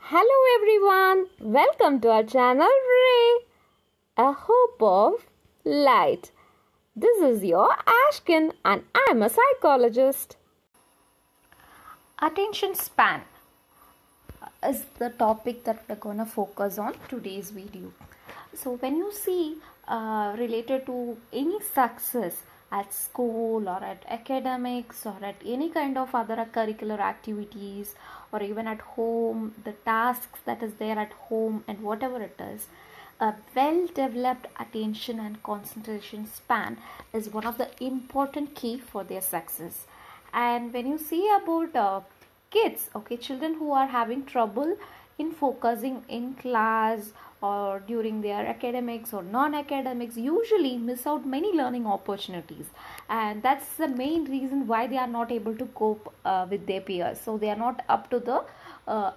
Hello everyone, welcome to our channel Ray, a hope of light. This is your Ashkin and I am a psychologist. Attention span is the topic that we're going to focus on today's video. So when you see related to any success at school or at academics or at any kind of other curricular activities or even at home, the tasks that is there at home and whatever it is, a well developed attention and concentration span is one of the important key for their success. And when you see about kids, children who are having trouble in focusing in class or during their academics or non-academics, usually miss out many learning opportunities, and that's the main reason why they are not able to cope with their peers. So they are not up to the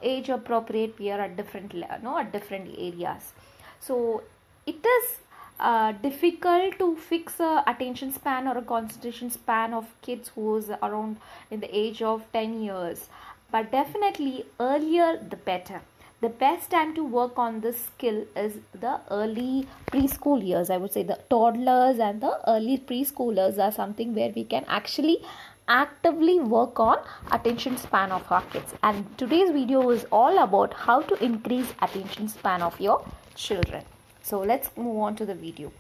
age appropriate peer at different at different areas. So it is difficult to fix a attention span or a concentration span of kids who's around in the age of 10 years, but definitely earlier the better. The best time to work on this skill is the early preschool years. I would say the toddlers and the early preschoolers are something where we can actually actively work on attention span of our kids. And today's video is all about how to increase attention span of your children. So let's move on to the video.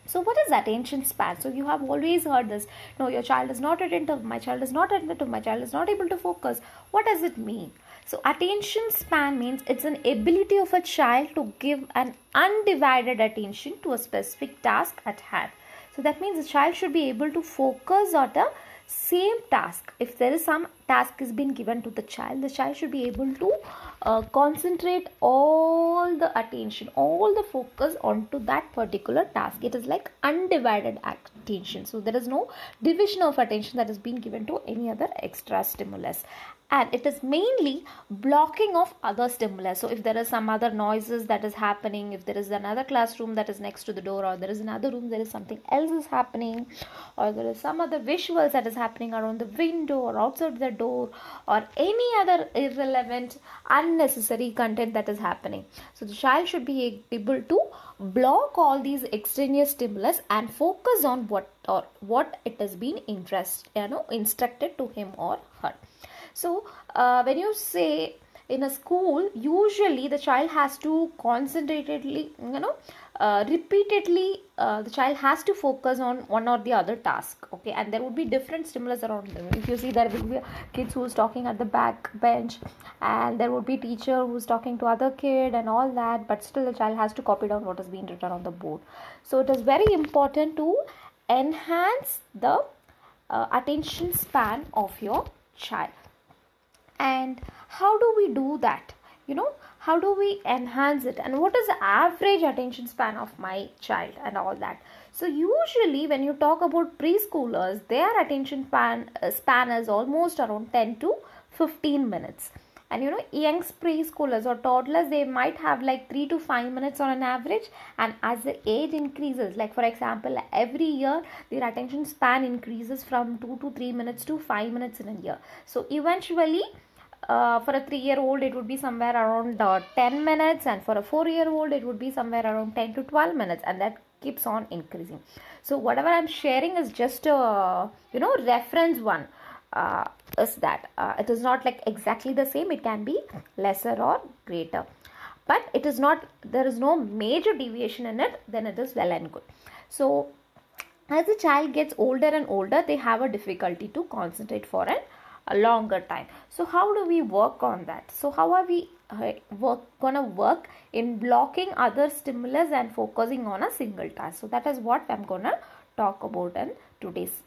So what is attention span? So you have always heard this. No, your child is not attentive. My child is not attentive. My child is not able to focus. What does it mean? So attention span means it's an ability of a child to give an undivided attention to a specific task at hand. So that means the child should be able to focus on the same task. If there is some task is being given to the child should be able to concentrate all the attention, all the focus onto that particular task. It is like undivided attention. So there is no division of attention that is being given to any other extra stimulus, and it is mainly blocking of other stimulus. So if there is some other noises that is happening, if there is another classroom that is next to the door, or there is another room, there is something else is happening, or there is some other visuals that is happening around the window or outside the door, or any other irrelevant unnecessary content that is happening. So the child should be able to block all these extraneous stimulus and focus on what it has been instructed to him or her. So when you say in a school, usually the child has to concentratedly, repeatedly, the child has to focus on one or the other task. Okay, and there would be different stimulus around them. If you see, there will be kids who's talking at the back bench, and there would be teacher who's talking to other kid and all that, but still the child has to copy down what is being written on the board. So it is very important to enhance the attention span of your child. And how do we do that? How do we enhance it, and what is the average attention span of my child and all that? So usually when you talk about preschoolers, their attention span is almost around 10 to 15 minutes. And young preschoolers or toddlers, they might have like 3 to 5 minutes on an average. And as the age increases, like for example, every year their attention span increases from 2 to 3 minutes to 5 minutes in a year. So eventually for a 3-year-old it would be somewhere around 10 minutes, and for a 4-year-old it would be somewhere around 10 to 12 minutes, and that keeps on increasing. So whatever I'm sharing is just a reference one. Is that it is not like exactly the same. It can be lesser or greater, but it is not, there is no major deviation in it, then it is well and good. So as the child gets older and older, they have a difficulty to concentrate for a longer time. So how do we work on that? So how are we gonna work in blocking other stimulus and focusing on a single task? So that is what I'm gonna talk about in today's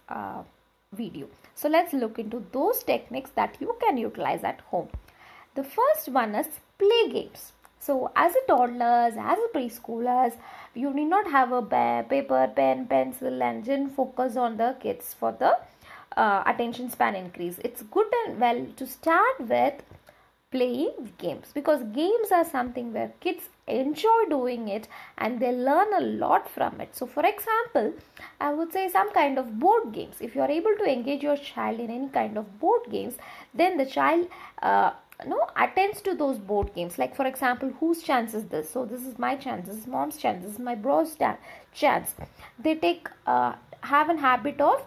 video. So let's look into those techniques that you can utilize at home. The first one is play games. So as a toddlers, as a preschoolers, you need not have a paper, pen, pencil, and then focus on the kids for the attention span increase. It's good and well to start with playing games, because games are something where kids enjoy doing it and they learn a lot from it. So for example, I would say some kind of board games. If you are able to engage your child in any kind of board games, then the child attends to those board games. Like for example, whose chance is this? So this is my chance, this is mom's chance, this is my bro's chance. They have a habit of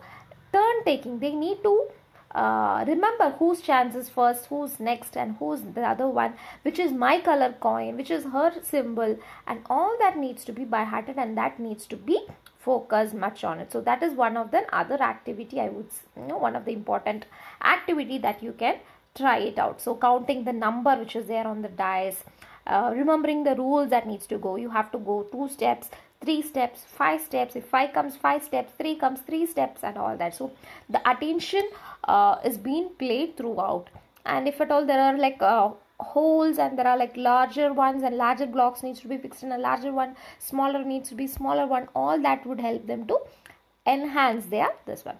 turn taking. They need to remember whose chance is first, who's next, and who's the other one, which is my color coin, which is her symbol, and all that needs to be by hearted, and that needs to be focused much on it. So that is one of the other activity, I would one of the important activity that you can try it out. So counting the number which is there on the dice, remembering the rules that needs to go. You have to go 2 steps, 3 steps, 5 steps. If 5 comes, 5 steps, 3 comes, 3 steps, and all that. So the attention is being played throughout. And if at all there are like holes, and there are like larger ones, and larger blocks needs to be fixed in a larger one, smaller needs to be smaller one, all that would help them to enhance their this one.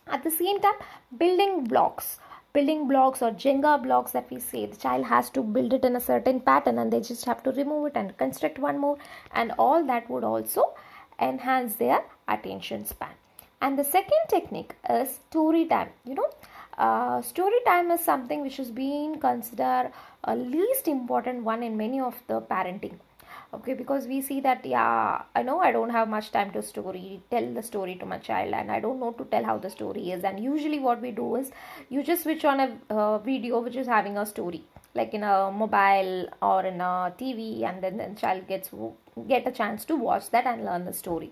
At the same time, building blocks or Jenga blocks that we say, the child has to build it in a certain pattern, and they just have to remove it and construct one more, and all that would also enhance their attention span. And the second technique is story time. Story time is something which is being considered a least important one in many of the parenting. Okay, because we see that, yeah, I know I don't have much time to tell the story to my child, and I don't know to tell how the story is. And usually what we do is you just switch on a video which is having a story, like in a mobile or in a TV, and then the child get a chance to watch that and learn the story.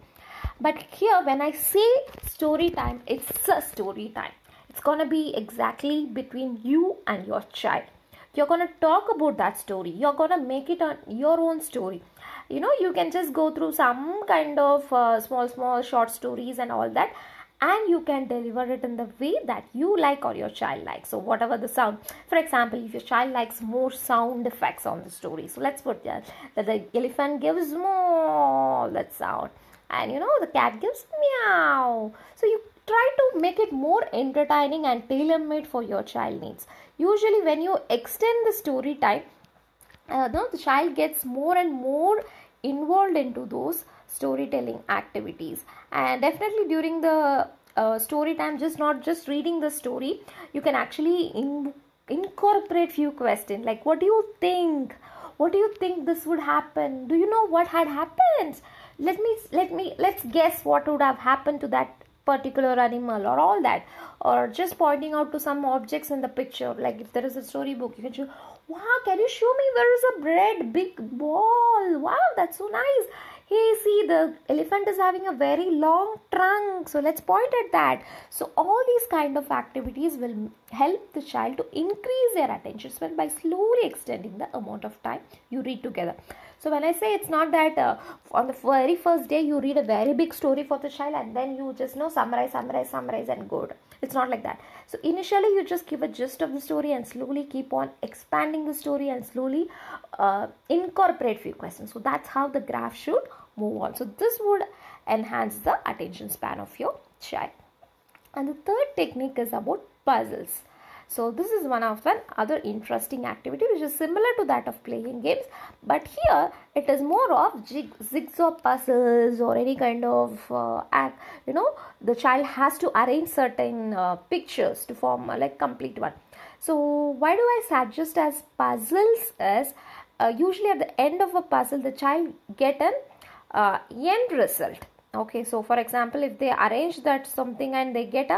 But here when I say story time, it's a story time. It's gonna be exactly between you and your child. You're going to talk about that story. You're going to make it on your own story. You can just go through some kind of small short stories and all that, and you can deliver it in the way that you like or your child likes. So whatever the sound, for example, if your child likes more sound effects on the story, so let's put that the elephant gives more that sound, and the cat gives meow. So you try to make it more entertaining and tailor-made for your child needs. Usually when you extend the story time, the child gets more and more involved into those storytelling activities. And definitely during the story time, not just reading the story, you can actually incorporate few questions like, what do you think this would happen? Do you know what had happened? Let's guess what would have happened to that particular animal, or all that, or just pointing out to some objects in the picture. Like if there is a storybook, you can show, wow, can you show me where is a red big ball? Wow, that's so nice. Hey, see, the elephant is having a very long trunk, so let's point at that. So all these kind of activities will help the child to increase their attention span by slowly extending the amount of time you read together. So when I say, it's not that on the very first day you read a very big story for the child and then you just summarize and go. It's not like that. So initially you just give a gist of the story and slowly keep on expanding the story and slowly incorporate few questions. So that's how the graph should move on. So this would enhance the attention span of your child. And the third technique is about puzzles. So this is one of the other interesting activity which is similar to that of playing games, but here it is more of jigsaw puzzles or any kind of act. The child has to arrange certain pictures to form like complete one. So why do I suggest as puzzles is usually at the end of a puzzle the child get an end result. Okay, so for example, if they arrange that something and they get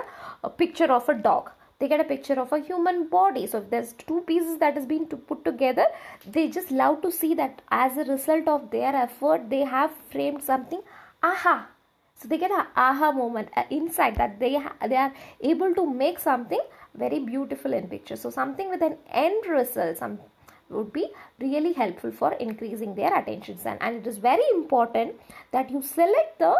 a picture of a dog, they get a picture of a human body. So if there's two pieces that has been put together, they just love to see that as a result of their effort, they have framed something. Aha! So they get an aha moment inside that they are able to make something very beautiful in picture. So something with an end result would be really helpful for increasing their attention span. And it is very important that you select the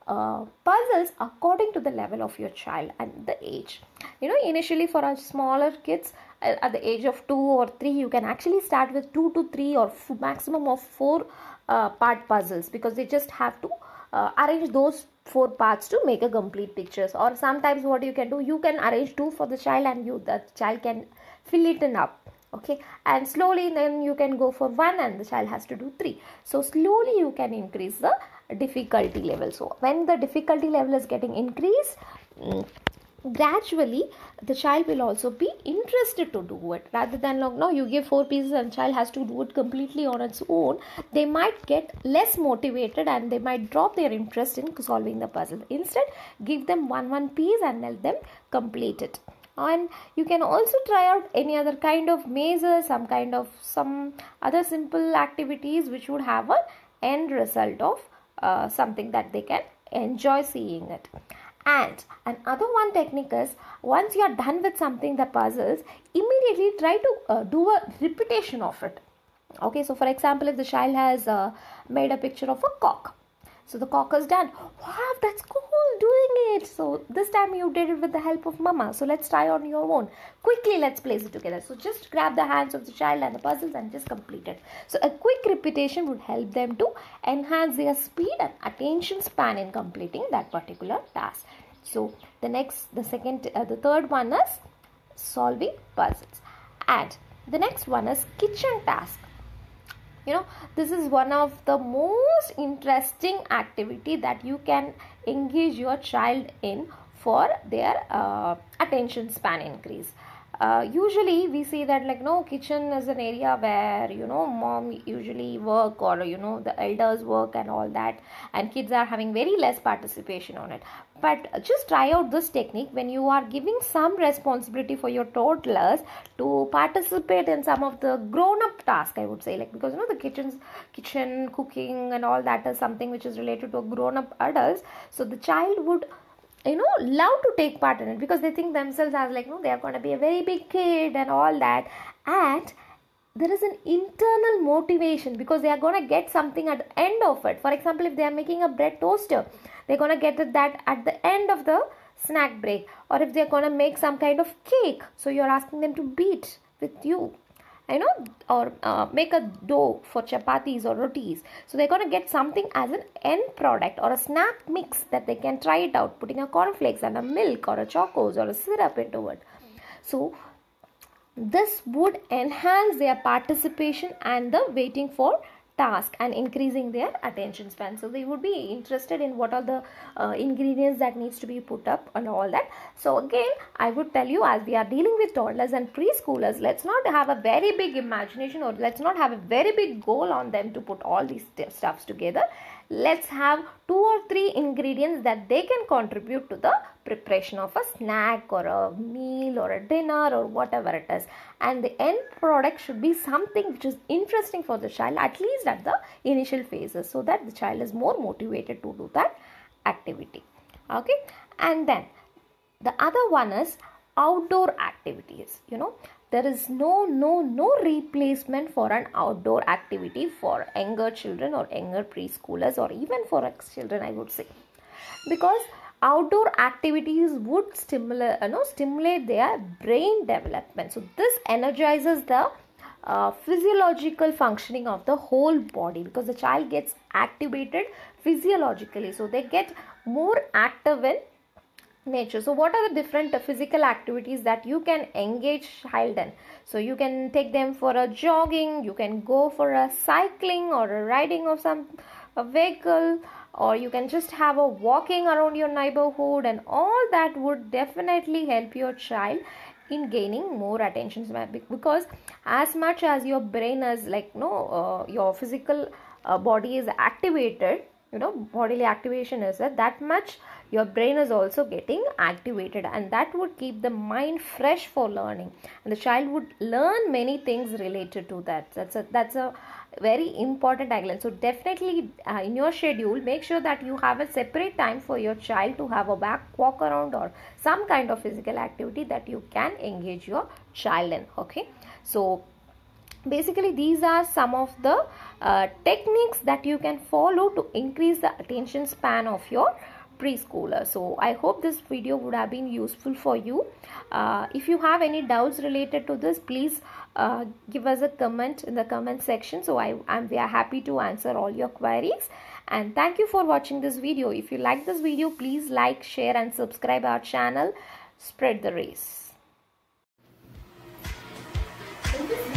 puzzles according to the level of your child and the age. Initially for our smaller kids at the age of 2 or 3, you can actually start with 2 to 3 or maximum of 4 part puzzles, because they just have to arrange those 4 parts to make a complete picture. Or sometimes what you can do, you can arrange 2 for the child and the child can fill it in up. Okay, and slowly then you can go for 1 and the child has to do 3. So slowly you can increase the difficulty level. So when the difficulty level is getting increased, gradually the child will also be interested to do it, rather than like no, you give 4 pieces and child has to do it completely on its own. They might get less motivated and they might drop their interest in solving the puzzle. Instead, give them one piece and let them complete it. And you can also try out any other kind of mazes, some other simple activities which would have an end result of something that they can enjoy seeing it. And another one technique is, once you are done with something, the puzzles, immediately try to do a repetition of it. Okay, so for example, if the child has made a picture of a cock, so the cock is done. Wow, that's cool, doing it. So this time you did it with the help of mama. So let's try on your own. Quickly, let's place it together. So just grab the hands of the child and the puzzles and just complete it. So a quick repetition would help them to enhance their speed and attention span in completing that particular task. So the third one is solving puzzles. And the next one is kitchen task. This is one of the most interesting activity that you can engage your child in for their attention span increase. Usually we see that kitchen is an area where mom usually work, or the elders work and all that, and kids are having very less participation on it. But just try out this technique when you are giving some responsibility for your toddlers to participate in some of the grown-up tasks, I would say, because the kitchen cooking and all that is something which is related to grown-up adults. So the child would love to take part in it, because they think themselves as they are going to be a very big kid and all that. And there is an internal motivation, because they are going to get something at the end of it. For example, if they are making a bread toaster, they're going to get that at the end of the snack break. Or if they're going to make some kind of cake, so you're asking them to beat with you, or make a dough for chapatis or rotis. So they're going to get something as an end product, or a snack mix that they can try it out, putting a cornflakes and a milk or a chocos or a syrup into it. So this would enhance their participation and the waiting for task and increasing their attention span. So they would be interested in what are the ingredients that needs to be put up and all that. So again, I would tell you, as we are dealing with toddlers and preschoolers, let's not have a very big imagination, or let's not have a very big goal on them to put all these stuffs together. Let's have 2 or 3 ingredients that they can contribute to the preparation of a snack or a meal or a dinner or whatever it is. And the end product should be something which is interesting for the child, at least at the initial phases, so that the child is more motivated to do that activity. Okay, and then the other one is outdoor activities. There is no replacement for an outdoor activity for younger children or younger preschoolers, or even for children, I would say, because outdoor activities would stimulate their brain development. So this energizes the physiological functioning of the whole body, because the child gets activated physiologically, so they get more active in nature. So what are the different physical activities that you can engage child in? So you can take them for a jogging, you can go for a cycling or a riding of a vehicle, or you can just have a walking around your neighborhood, and all that would definitely help your child in gaining more attention span, because as much as your brain is your physical body is activated, bodily activation is that much your brain is also getting activated, and that would keep the mind fresh for learning, and the child would learn many things related to that. That's a very important angle. So definitely in your schedule, make sure that you have a separate time for your child to have a walk around or some kind of physical activity that you can engage your child in. Okay, so basically these are some of the techniques that you can follow to increase the attention span of your preschooler. So I hope this video would have been useful for you. If you have any doubts related to this, please give us a comment in the comment section. So we are happy to answer all your queries. And thank you for watching this video. If you like this video, please like, share and subscribe our channel. Spread the race. In this